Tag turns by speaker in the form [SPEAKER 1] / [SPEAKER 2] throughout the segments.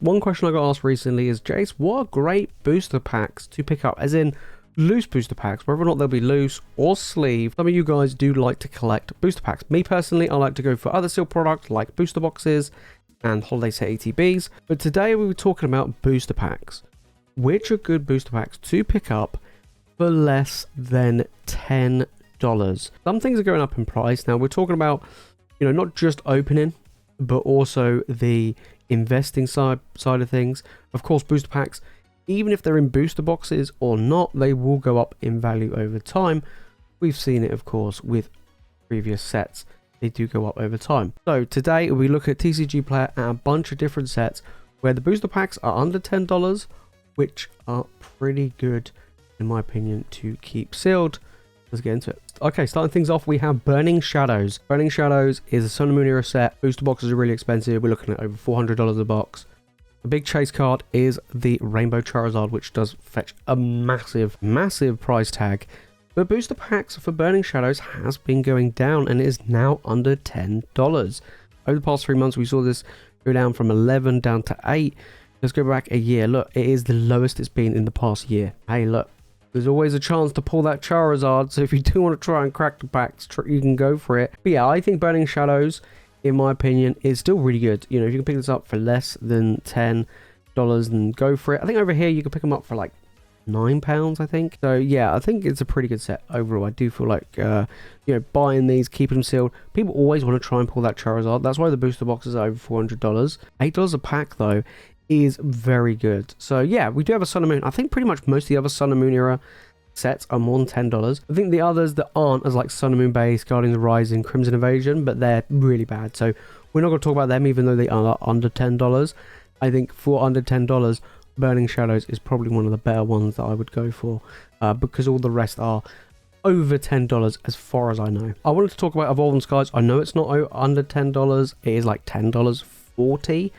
[SPEAKER 1] one question I got asked recently is, Jace, what are great booster packs to pick up? As in, loose booster packs, whether or not they'll be loose or sleeve. Some of you guys do like to collect booster packs. Me personally, I like to go for other sealed products like booster boxes and holiday set ATBs. But today we were talking about booster packs. Which are good booster packs to pick up for less than $10? Some things are going up in price. Now we're talking about, not just opening, but also the investing side of things. Of course, booster packs, even if they're in booster boxes or not, they will go up in value over time. We've seen it, of course, with previous sets. They do go up over time. So today we look at TCG Player and a bunch of different sets where the booster packs are under $10, which are pretty good, in my opinion, to keep sealed. Let's get into it. Okay, starting things off, we have Burning Shadows. Burning Shadows is a Sun and Moon era set. Booster boxes are really expensive. We're looking at over $400 a box. The big chase card is the Rainbow Charizard, which does fetch a massive price tag. But booster packs for Burning Shadows has been going down and is now under $10. Over the past 3 months, we saw this go down from 11 down to 8. Let's go back a year. Look, it is the lowest it's been in the past year. Hey, look. There's always a chance to pull that Charizard, so if you do want to try and crack the packs, you can go for it. But yeah, I think Burning Shadows, in my opinion, is still really good. If you can pick this up for less than $10, then go for it. I think over here you can pick them up for like £9, I think. So yeah, I think it's a pretty good set overall. I do feel like, buying these, keeping them sealed. People always want to try and pull that Charizard. That's why the booster boxes are over $400. $8 a pack, though, is very good. So yeah, we do have a Sun and Moon. I think pretty much most of the other Sun and Moon era sets are more than $10. I think the others that aren't as like Sun and Moon base, Guardian of the Rising, Crimson Invasion, but they're really bad. So we're not going to talk about them even though they are under $10. I think for under $10, Burning Shadows is probably one of the better ones that I would go for, because all the rest are over $10 as far as I know. I wanted to talk about Evolving Skies. I know it's not under $10. It is like $10.40.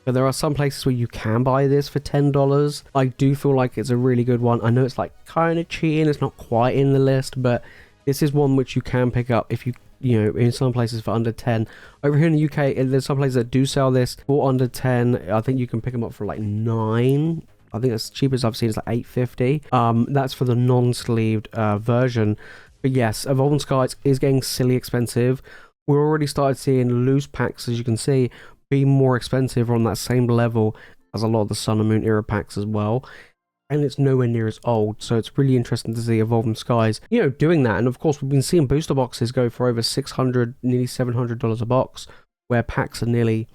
[SPEAKER 1] But there are some places where you can buy this for $10. I do feel like it's a really good one. I know it's like kind of cheating. It's not quite in the list, but this is one which you can pick up if you in some places for under 10. Over here in the UK, there's some places that do sell this for under 10. I think you can pick them up for like 9. I think as cheap as I've seen is like $8.50. That's for the non-sleeved version. But yes, Evolving Skies is getting silly expensive. We're already started seeing loose packs, as you can see, be more expensive or on that same level as a lot of the Sun and Moon era packs as well. And it's nowhere near as old, so it's really interesting to see Evolving Skies, doing that. And of course, we've been seeing booster boxes go for over $600, nearly $700 a box, where packs are nearly,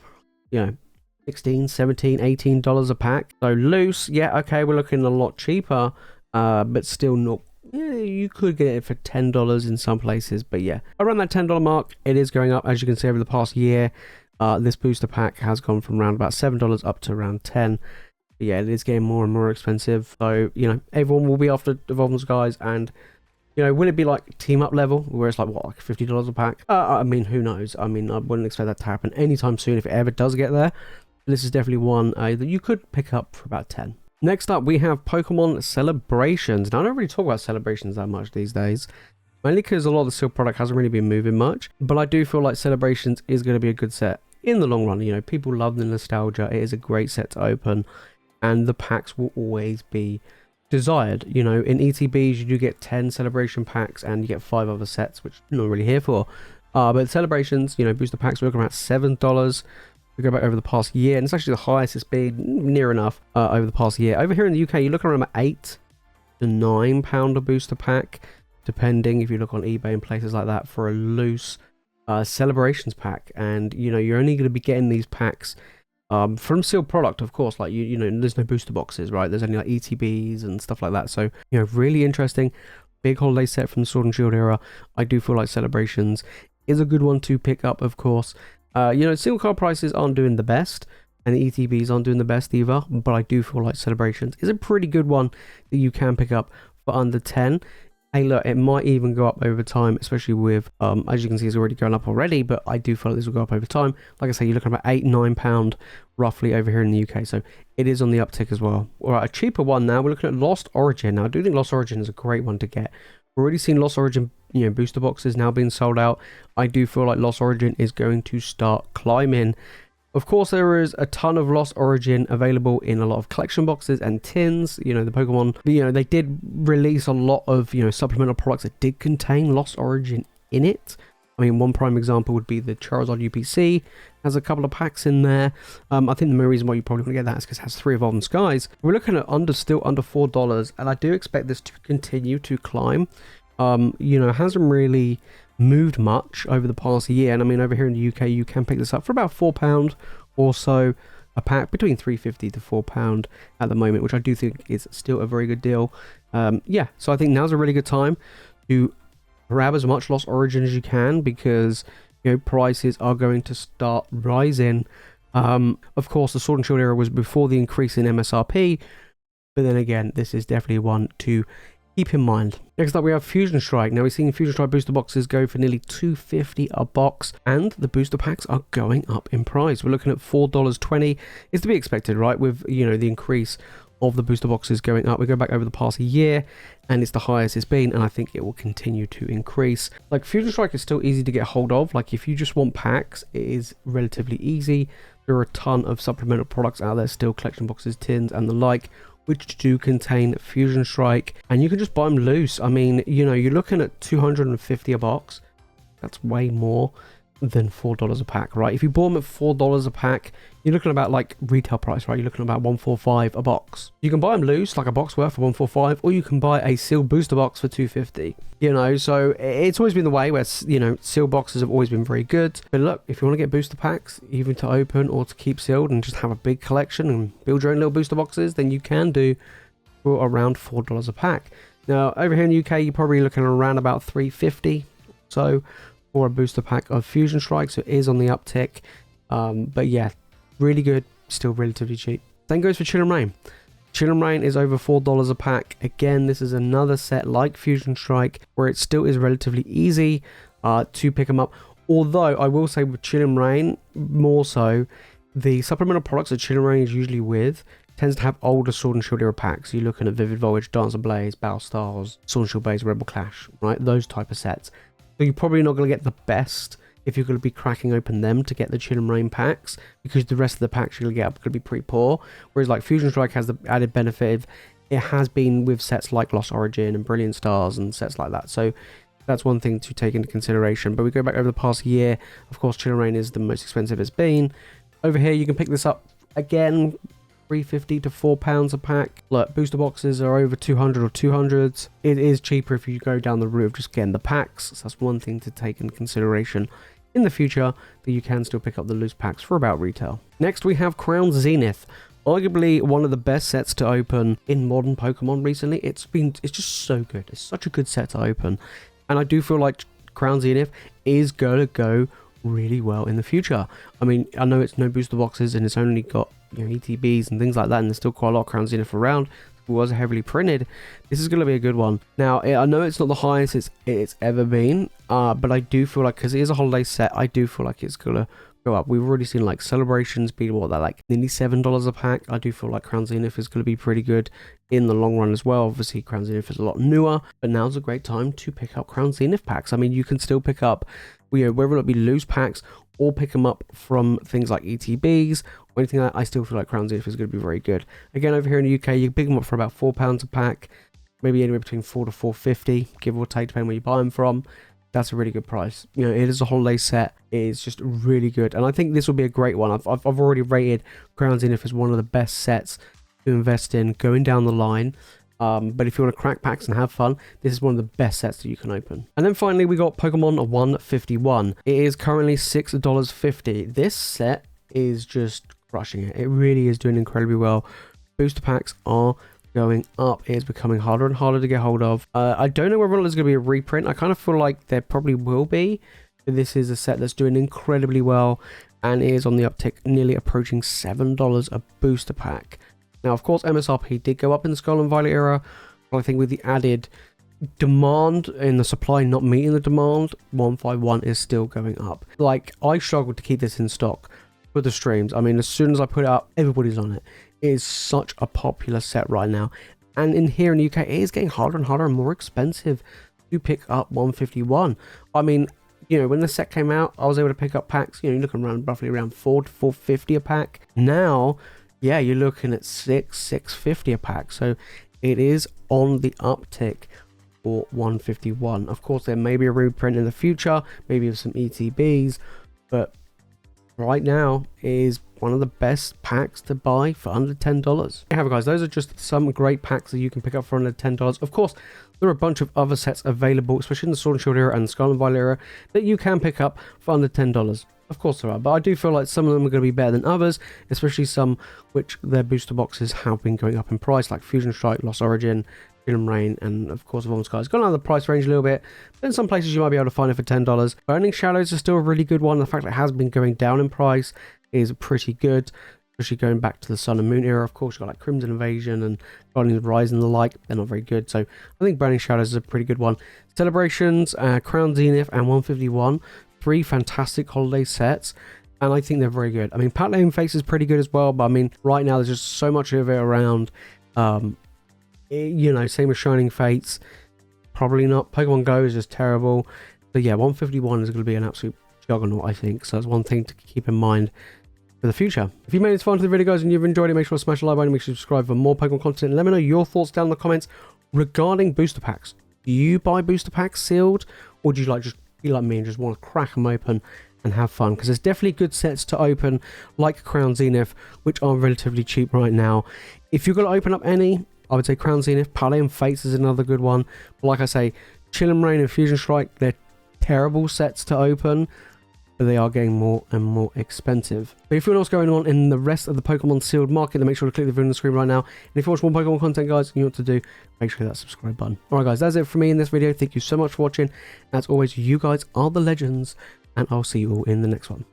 [SPEAKER 1] $16, $17, $18 a pack. So loose, yeah, okay, we're looking a lot cheaper, but still not. Yeah, you could get it for $10 in some places, but yeah, around that $10 mark, it is going up, as you can see over the past year. This booster pack has gone from around about $7 up to around $10. But yeah, it is getting more and more expensive. So, everyone will be after Evolving Skies. And, will it be like team up level where it's like, what, like $50 a pack? I mean, who knows? I mean, I wouldn't expect that to happen anytime soon if it ever does get there. This is definitely one that you could pick up for about 10. Next up, we have Pokemon Celebrations. Now, I don't really talk about Celebrations that much these days. Mainly because a lot of the sealed product hasn't really been moving much. But I do feel like Celebrations is going to be a good set in the long run. People love the nostalgia. It is a great set to open. And the packs will always be desired. In ETBs, you do get 10 Celebration packs and you get 5 other sets, which I'm not really here for. But Celebrations, booster packs, we're looking at $7. We go back over the past year, and it's actually the highest it's been, near enough, over the past year. Over here in the UK, you're looking around about £8 to £9 a booster pack, depending if you look on eBay and places like that for a loose Celebrations pack. And you're only going to be getting these packs from sealed product, of course. Like there's no booster boxes, right? There's only like ETBs and stuff like that. So really interesting. Big holiday set from the Sword and Shield era. I do feel like Celebrations is a good one to pick up, of course. Single card prices aren't doing the best, and the ETBs aren't doing the best either, but I do feel like Celebrations is a pretty good one that you can pick up for under 10. Hey, look, it might even go up over time, especially with, as you can see, it's already going up already, but I do feel like this will go up over time. Like I say, you're looking at about £8-9 roughly over here in the UK, so it is on the uptick as well. All right, a cheaper one now, we're looking at Lost Origin. Now, I do think Lost Origin is a great one to get. We've already seen Lost Origin, booster boxes now being sold out. I do feel like Lost Origin is going to start climbing Of course, there is a ton of Lost Origin available in a lot of collection boxes and tins. You know, the Pokemon, you know, they did release a lot of, you know, supplemental products that did contain Lost Origin in it. I mean, one prime example would be the Charizard UPC. Has a couple of packs in there. I think the main reason why you probably want to get that is because it has 3 Evolving Skies. We're looking at still under $4, and I do expect this to continue to climb. You know, it hasn't really moved much over the past year, and I mean, over here in the UK, you can pick this up for about £4 or so a pack, between £3.50 to £4 at the moment, which I do think is still a very good deal. Yeah, so I think now's a really good time to grab as much Lost Origin as you can, because you know, prices are going to start rising. Of course, the Sword and Shield era was before the increase in MSRP, but then again, this is definitely one to keep in mind. Next up, we have Fusion Strike. Now, we're seeing Fusion Strike booster boxes go for nearly $2.50 a box, and the booster packs are going up in price. We're looking at $4.20. It's to be expected, right? With, you know, the increase of the booster boxes going up. We go back over the past year, and it's the highest it's been, and I think it will continue to increase. Like, Fusion Strike is still easy to get hold of. Like, if you just want packs, it is relatively easy. There are a ton of supplemental products out there still, collection boxes, tins, and the like, which do contain Fusion Strike, and you can just buy them loose. I mean, you know, you're looking at $250 a box. That's way more than $4 a pack, right? If you bought them at $4 a pack, you're looking about like retail price, right? You're looking about $145 a box. You can buy them loose, like a box worth for $145, or you can buy a sealed booster box for $250. You know, so it's always been the way where, you know, sealed boxes have always been very good. But look, if you want to get booster packs, even to open or to keep sealed and just have a big collection and build your own little booster boxes, then you can do for around $4 a pack. Now, over here in the UK, you're probably looking around about $3.50 so for a booster pack of Fusion Strike, so it is on the uptick. But yeah, really good, still relatively cheap. Same goes for Chill and Rain. Chill and Rain is over $4 a pack. Again, this is another set like Fusion Strike where it still is relatively easy to pick them up. Although I will say with Chill and Rain, more so, the supplemental products that Chill and Rain is usually with tends to have older Sword and Shield era packs. You're looking at Vivid Voltage, Dancer Blaze, Battle Stars, Sword and Shield Base, Rebel Clash, right? Those type of sets. So you're probably not going to get the best if you're going to be cracking open them to get the Chill and Rain packs, because the rest of the packs you're going to get are going to be pretty poor. Whereas like Fusion Strike has the added benefit of it has been with sets like Lost Origin and Brilliant Stars and sets like that. So that's one thing to take into consideration. But we go back over the past year, of course, Chill and Rain is the most expensive it's been. Over here, you can pick this up again, £3.50 to £4 a pack. Look, booster boxes are over 200 or 200s. It is cheaper if you go down the route of just getting the packs. So that's one thing to take into consideration in the future, that you can still pick up the loose packs for about retail. Next, we have Crown Zenith. Arguably one of the best sets to open in modern Pokemon recently. It's just so good. It's such a good set to open. And I do feel like Crown Zenith is going to go really well in the future. I mean, I know it's no booster boxes and it's only got, you know, ETBs and things like that, and there's still quite a lot of Crown Zenith around. It was heavily printed. This is going to be a good one. Now, I know it's not the highest it's ever been, but I do feel like, because it is a holiday set, I do feel like it's going to go up. We've already seen like Celebrations be what, they're like nearly $7 a pack. I do feel like Crown Zenith is going to be pretty good in the long run as well. Obviously, Crown Zenith is a lot newer, but now's a great time to pick up Crown Zenith packs. I mean, you can still pick up, you know, whether it be loose packs or pick them up from things like ETBs or anything like that. I still feel like Crown Zenith is going to be very good. Again, over here in the UK, you can pick them up for about £4 a pack, maybe anywhere between £4 to £4.50, give or take, depending where you buy them from. That's a really good price. You know, it is a holiday set. It is just really good, and I think this will be a great one. I've already rated Crown Zenith as one of the best sets to invest in going down the line. But if you want to crack packs and have fun, this is one of the best sets that you can open. And then finally, we got Pokemon 151. It is currently $6.50. This set is just crushing it. It really is doing incredibly well. Booster packs are going up. It is becoming harder and harder to get hold of. I don't know whether or not there's going to be a reprint. I kind of feel like there probably will be. But this is a set that's doing incredibly well and is on the uptick, nearly approaching $7 a booster pack. Now, of course, MSRP did go up in the Scarlet and Violet era, but I think with the added demand and the supply not meeting the demand, 151 is still going up. Like, I struggled to keep this in stock for the streams. I mean, as soon as I put it up, everybody's on it. It is such a popular set right now. And in here in the UK, it is getting harder and harder and more expensive to pick up 151. I mean, you know, when the set came out, I was able to pick up packs, you know, you're looking around roughly around 4 to 450 a pack. Now, yeah, you're looking at 650 a pack. So it is on the uptick for 151. Of course, there may be a reprint in the future, maybe with some ETBs, but right now is one of the best packs to buy for under $10. There you have it, guys. Those are just some great packs that you can pick up for under $10. Of course, there are a bunch of other sets available, especially in the Sword and Shield era and the Scarlet and Violet era, that you can pick up for under $10. Of course there are, but I do feel like some of them are going to be better than others, especially some which their booster boxes have been going up in price, like Fusion Strike, Lost Origin, Freedom Rain, and of course Evolved Skies. Gone out of the price range a little bit, but in some places you might be able to find it for $10. Burning Shadows is still a really good one. The fact that it has been going down in price is pretty good, especially going back to the Sun and Moon era. Of course, you've got like Crimson Invasion and Guardians of Rise and the like. They're not very good, so I think Burning Shadows is a pretty good one. Celebrations, Crown Zenith, and 151. 3 fantastic holiday sets, and I think they're very good. I mean, Patlane Face is pretty good as well, but I mean, right now there's just so much of it around. You know, same with Shining Fates. Probably not. Pokemon Go is just terrible. But yeah, 151 is going to be an absolute juggernaut, I think. So that's one thing to keep in mind for the future. If you made it far into the video, guys, and you've enjoyed it, make sure to smash the like button, make sure to subscribe for more Pokemon content, and let me know your thoughts down in the comments regarding booster packs. Do you buy booster packs sealed, or do you like just be like me and just want to crack them open and have fun? Because there's definitely good sets to open, like Crown Zenith, which are relatively cheap right now. If you're going to open up any, I would say Crown Zenith. Patlane Fates is another good one. But like I say, Chill and Rain and Fusion Strike, they're terrible sets to open, but they are getting more and more expensive. But if you know what's going on in the rest of the Pokemon sealed market, then make sure to click the video on the screen right now. And if you watch more Pokemon content, guys, you know what to do. Make sure to hit that subscribe button. Alright, guys, that's it for me in this video. Thank you so much for watching. As always, you guys are the legends, and I'll see you all in the next one.